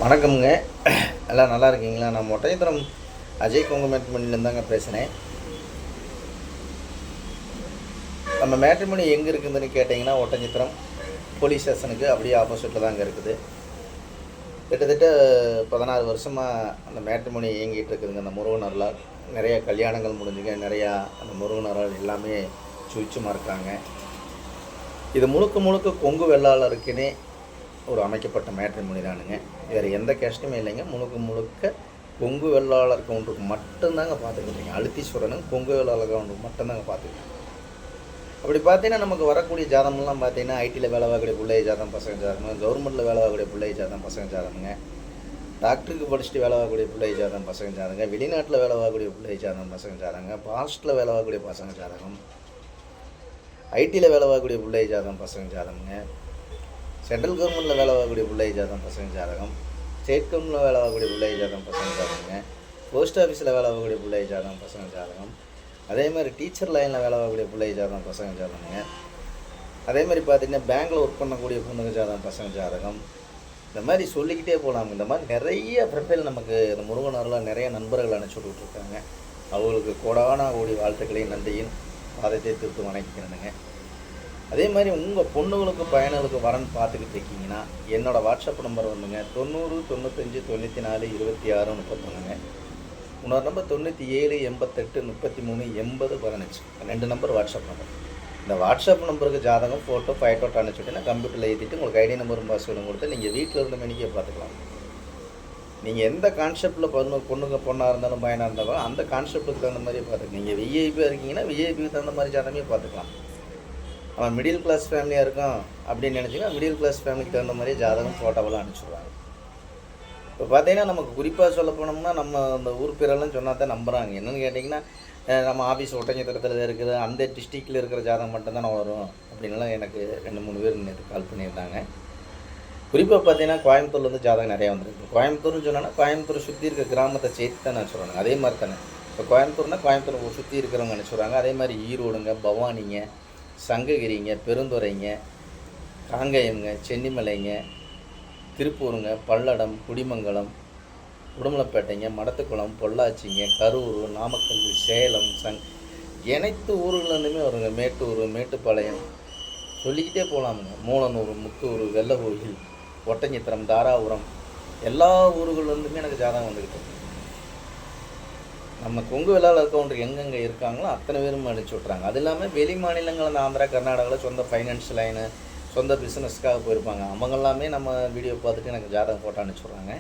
வணக்கம்ங்க. எல்லாம் நல்லா இருக்கீங்களா? நான் ஒட்டஞ்சத்திரம் அஜய் கொங்கு மேட்ரிமோனிலேருந்து தாங்க பேசுகிறேன். நம்ம மேட்ரிமோனி எங்கே இருக்குதுன்னு கேட்டிங்கன்னா, ஒட்டஞ்சத்திரம் போலீஸ் ஸ்டேஷனுக்கு அப்படியே ஆப்போசிட்டில் தாங்க இருக்குது. கிட்டத்தட்ட 16 வருஷமாக அந்த மேட்ரிமோனி இயங்கிட்டு இருக்குதுங்க. அந்த முருகனர்களால் நிறையா கல்யாணங்கள் முடிஞ்சுங்க. நிறையா அந்த முருகனரால் எல்லாமே சுவிட்சமாக இருக்காங்க. இது முழுக்க முழுக்க கொங்கு வெள்ளாளருக்குன்னே ஒரு அமைக்கப்பட்ட மேட்ரிமோனி தானுங்க. வேறு எந்த கேஸ்ட்டுமே இல்லைங்க. முழுக்க முழுக்க கொங்கு வெள்ளாளர் கவுண்டருக்கு மட்டும்தாங்க பார்த்துக்கிட்டீங்க. அழுத்தீஸ்வரனும் கொங்கு வெள்ளாளர் கவுண்டருக்கு மட்டும்தாங்க பார்த்துக்கிட்டேன். அப்படி பார்த்தீங்கன்னா நமக்கு வரக்கூடிய ஜாதகம்லாம் பார்த்தீங்கன்னா ஐடியில் வேலை வாங்கக்கூடிய பிள்ளைய ஜாதகம் பசங்க ஜாதகம், கவர்மெண்ட்டில் வேலை வாங்கக்கூடிய பிள்ளைய ஜாதகம் பசங்க ஜாதகங்க, டாக்டருக்கு படிச்சுட்டு வேலை வாங்கக்கூடிய பிள்ளைய ஜாதகம் பசங்க ஜாதகங்க, வெளிநாட்டில் வேலை வாங்கக்கூடிய பிள்ளைய ஜாதகம் பசங்க ஜாதகங்க, பாஸ்ட்டில் வேலை வாங்கக்கூடிய பசங்க ஜாதகம், ஐடியில் வேலை வாங்கக்கூடிய பிள்ளைய ஜாதகம் பசங்க ஜாதகங்க, சென்ட்ரல் கவர்மெண்ட்டில் வேலை வாங்கக்கூடிய பிள்ளைய ஜாதகம் பசங்க ஜாதகம், ஸ்டேட் கவர்மெண்ட்டில் வேலை வாங்கக்கூடிய பிள்ளைய ஜாதகம் பசங்க ஜாதகங்க, போஸ்ட் ஆஃபீஸில் வேலை வாங்கக்கூடிய பிள்ளைய ஜாதகம் பசங்க ஜாதகம், அதே மாதிரி டீச்சர் லைனில் வேலை வாங்கக்கூடிய பிள்ளைய ஜாதகம் பசங்க ஜாதகங்க, அதே மாதிரி பார்த்திங்கன்னா பேங்க்கில் ஒர்க் பண்ணக்கூடிய பொண்ணுங்க ஜாதகம் பசங்க ஜாதகம். இந்த மாதிரி சொல்லிக்கிட்டே போகலாம். இந்த மாதிரி நிறைய ப்ரொஃபைல் நமக்கு இந்த முருகனரில் நிறைய நண்பர்கள் அனுப்பிச்சி விட்டுருக்காங்க. அவங்களுக்கு கோடான கோடி வாழ்த்துக்களையும் நன்றியும் பாதத்தை திருத்து வணங்கிக்கிறேனுங்க. அதே மாதிரி உங்கள் பொண்ணுங்களுக்கு பையனுங்களுக்கு வரன் பார்த்துக்கிட்டு இருக்கீங்கன்னா என்னோடய வாட்ஸ்அப் நம்பர் வந்துங்க 90 95 94 26 31ங்க. இன்னொரு நம்பர் 97 88 33 80 15. 2 number WhatsApp number. இந்த வாட்ஸ்அப் நம்பருக்கு ஜாதகம் ஃபோட்டோ ஃபைட்டோட்டோ அனுப்பிச்சுட்டு கம்ப்யூட்டரில் ஏற்றிட்டு உங்களுக்கு ஐடி நம்பரும் பாஸ்வேர்டும் கொடுத்து நீங்கள் வீட்டில் இருந்த மணிக்கே பார்த்துக்கலாம். நீங்கள் எந்த கான்செப்டில் பொண்ணாக இருந்தாலும் பையனாக இருந்தாலும் அந்த கான்செப்ட்டுக்கு தகுந்த மாதிரியே பார்த்துக்கலாம். நீங்கள் விஐபியாக இருக்கீங்கன்னா விஐபிக்கு தகுந்த மாதிரி ஜாதகமே பார்த்துக்கலாம். அவன் மிடில் கிளாஸ் ஃபேமிலியாக இருக்கும் அப்படின்னு நினச்சிங்கன்னா மிடில் கிளாஸ் ஃபேமிலிக்கு தகுந்த மாதிரியே ஜாதகம் ஃபோட்டோவெல்லாம் அனுப்பிச்சிடுவாங்க. இப்போ பார்த்தீங்கன்னா நமக்கு குறிப்பாக சொல்ல போனோம்னா நம்ம அந்த ஊர் பேரெல்லாம் சொன்னால் தான் நம்புகிறாங்க. என்னென்னு கேட்டிங்கன்னா நம்ம ஆஃபீஸ் ஒட்டஞ்சத்திரத்தில் இருக்குது அந்த டிஸ்ட்ரிக்டில் இருக்கிற ஜாதகம் மட்டும்தான் வரும் அப்படின்லாம் எனக்கு 2-3 பேர் நேற்று கால் பண்ணியிருந்தாங்க. குறிப்பாக பார்த்தீங்கன்னா கோயம்புத்தூர்லேருந்து ஜாதகம் நிறையா வந்துருக்கு. கோயம்புத்தூர்னு சொன்னால் கோயம்புத்தூர் சுற்றி இருக்க கிராமத்தை சேர்த்து தான் நான் சொல்கிறாங்க. அதே மாதிரி தானே இப்போ கோயம்புத்தூர்னால் கோயம்புத்தூர் சுற்றி இருக்கிறவங்க நினச்சிடுறாங்க. அதே மாதிரி ஈரோடுங்க, பவானிங்க, சங்ககிரிங்க, பெருந்துறைங்க, காங்கயம்ங்க, சென்னிமலைங்க, திருப்பூருங்க, பல்லடம், குடிமங்கலம், உடுமலைப்பேட்டைங்க, மடத்துக்குளம், பொள்ளாச்சிங்க, கரூர், நாமக்கல், சேலம், அனைத்து ஊர்கள்லேருந்துமே வருங்க. மேட்டூர், மேட்டுப்பாளையம் சொல்லிக்கிட்டே போகலாமுங்க. மூலனூர், முத்தூர், வெள்ளகோயில், ஒட்டஞ்சத்திரம், தாராபுரம் எல்லா ஊர்கள்லேருந்துமே எனக்கு ஜாதகம் வந்துக்கிட்டு. நம்ம கொங்கு வெள்ளாளர் கவுண்டர் எங்கெங்கே இருக்காங்களோ அத்தனை பேரும் அனுப்பிச்சி விட்றாங்க. அது இல்லாமல் வெளி மாநிலங்கள் அந்த ஆந்திரா, கர்நாடகாவில் சொந்த ஃபைனான்ஸ் லைனு சொந்த பிஸ்னஸ்க்காக போயிருப்பாங்க. அவங்க எல்லாமே நம்ம வீடியோ பார்த்துட்டு எனக்கு ஜாதகம் போட்டு அனுப்பிச்சுட்றாங்க.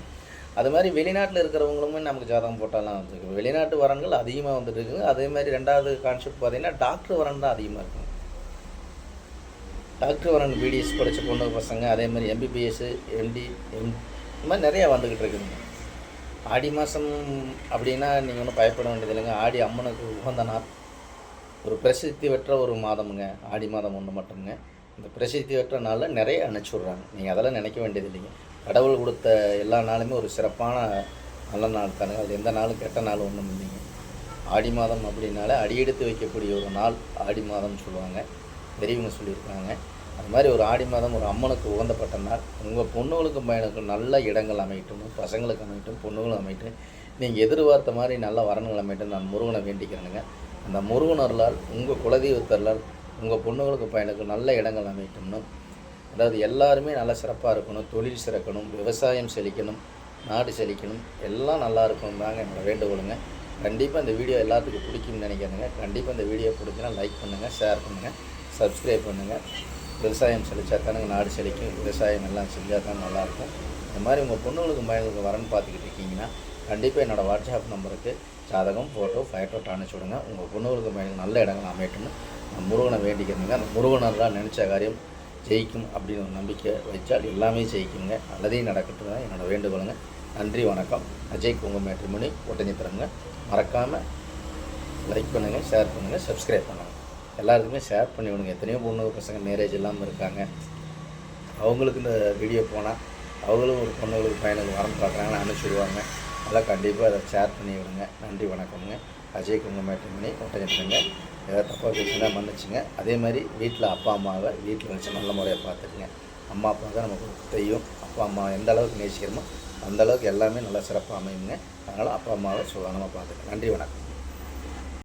அது மாதிரி வெளிநாட்டில் இருக்கிறவங்களுமே நமக்கு ஜாதகம் போட்டாலாம் வந்துருக்கு. வெளிநாட்டு வரன்கள் அதிகமாக வந்துட்டு இருக்குங்க. அதே மாதிரி ரெண்டாவது கான்செப்ட் பார்த்திங்கன்னா டாக்டர் வரன் தான் அதிகமாக இருக்குங்க. டாக்டர் வரன் பிடிஎஸ் படித்த பொண்ணு பசங்க, அதே மாதிரி எம்பிபிஎஸ், எம்டி, இந்த மாதிரி நிறையா வந்துக்கிட்டு இருக்குதுங்க. ஆடி மாதம் அப்படின்னா நீங்கள் ஒன்றும் பயப்பட வேண்டியது இல்லைங்க. ஆடி அம்மனுக்கு உகந்த நாள், ஒரு பிரசித்தி பெற்ற ஒரு மாதமுங்க. ஆடி மாதம் ஒன்று மட்டும்ங்க. இந்த பிரசித்தி பெற்ற நாளில் நிறைய அனுப்பிச்சி விட்றாங்க. நீங்கள் அதெல்லாம் நினைக்க வேண்டியது இல்லைங்க. கடவுள் கொடுத்த எல்லா நாளுமே ஒரு சிறப்பான நல்ல நாள் தானுங்க. அது எந்த நாளும் கெட்ட நாள் ஒன்றும் இல்லைங்க. ஆடி மாதம் அப்படின்னாலே அடியெடுத்து வைக்கக்கூடிய ஒரு நாள் ஆடி மாதம்னு சொல்லுவாங்க, பெரியவங்க சொல்லியிருக்காங்க. அது மாதிரி ஒரு ஆடி மாதம் ஒரு அம்மனுக்கு உகந்தப்பட்ட நாள். உங்கள் பொண்ணுகளுக்கும் பையனுக்கும் நல்ல இடங்கள் அமையட்டும், பசங்களுக்கு அமையட்டும், பொண்ணுகளும் அமையட்டும், நீங்கள் எதிர்பார்த்த மாதிரி நல்ல வரன்கள் அமையட்டும் நான் முருகனை வேண்டிக்கிறேனுங்க. அந்த முருகனர்களால் உங்கள் குலதெய்வத்தர்களால் உங்கள் பொண்ணுகளுக்கு பையனுக்கு நல்ல இடங்கள் அமையட்டும்னு, அதாவது எல்லாருமே நல்லா சிறப்பாக இருக்கணும், தொழில் சிறக்கணும், விவசாயம் செழிக்கணும், நாடு செழிக்கணும், எல்லாம் நல்லா இருக்கணும் தாங்க என்னோடய வேண்டுகோளுங்க. கண்டிப்பாக இந்த வீடியோ எல்லாத்துக்கும் பிடிக்கும்னு நினைக்கிறேங்க. கண்டிப்பாக இந்த வீடியோ பிடிச்சினா லைக் பண்ணுங்கள், ஷேர் பண்ணுங்கள், சப்ஸ்கிரைப் பண்ணுங்கள். விவசாயம் செழிச்சா தானுங்க நாடு செழிக்கும். விவசாயம் எல்லாம் செஞ்சால் தான் நல்லாயிருக்கும். இந்த மாதிரி உங்கள் பொண்ணுங்களுக்கு பையனுக்கு வரன்னு பார்த்துக்கிட்டு இருக்கீங்கன்னா கண்டிப்பாக என்னோடய வாட்ஸ்அப் நம்பருக்கு ஜாதகம் ஃபோட்டோ ஃபைட்டோட்டோ அனுப்பிச்சி விடுங்க. உங்கள் பொண்ணுங்களுக்கு பையனுக்கு நல்ல இடங்கள் அமையட்டும்னு நான் முருகனை வேண்டிக்கிறேங்க. அந்த முருகனெல்லாம் நினச்ச காரியம் ஜெயிக்கும் அப்படின்னு ஒரு நம்பிக்கை வச்சால் எல்லாமே ஜெயிக்குங்க. நல்லதே நடக்கட்டும் தான் என்னோடய வேண்டுகோளுங்க. நன்றி, வணக்கம். அஜய் கொங்கு மேட்ரிமோனி ஒட்டஞ்சத்திரங்க. மறக்காமல் லைக் பண்ணுங்கள், ஷேர் பண்ணுங்கள், சப்ஸ்கிரைப் பண்ணுங்கள். எல்லாருக்குமே ஷேர் பண்ணி விடுங்க. எத்தனையோ பொண்ணு பசங்க மேரேஜ் இல்லாமல் இருக்காங்க. அவங்களுக்கு இந்த வீடியோ போனால் அவங்களும் ஒரு பொண்ணுங்களுக்கு பையனுக்கு வரன் பார்க்குறாங்கன்னு அனுப்பிச்சுடுவாங்க. அதெல்லாம் கண்டிப்பாக அதை ஷேர் பண்ணி விடுங்க. நன்றி, வணக்கம்ங்க. அஜய் கொங்கு மேட்ரிமோனி ஒட்டஞ்சத்திரங்க. ஏதாவது தப்பாக பேசினா மன்னிச்சுங்க. அதே மாதிரி வீட்டில் அப்பா அம்மாவை வீட்டில் வச்சு நல்ல முறையாக பார்த்துக்குங்க. அம்மா அப்பா தான் நமக்கு தெய்வம். அப்பா அம்மா எந்த அளவுக்கு நேசிக்கிறோமோ அந்த அளவுக்கு எல்லாமே நல்லா சிறப்பாக அமையுங்க. அதனால் அப்பா அம்மாவை சுகாதாரமாக பார்த்துக்கங்க. நன்றி, வணக்கம்.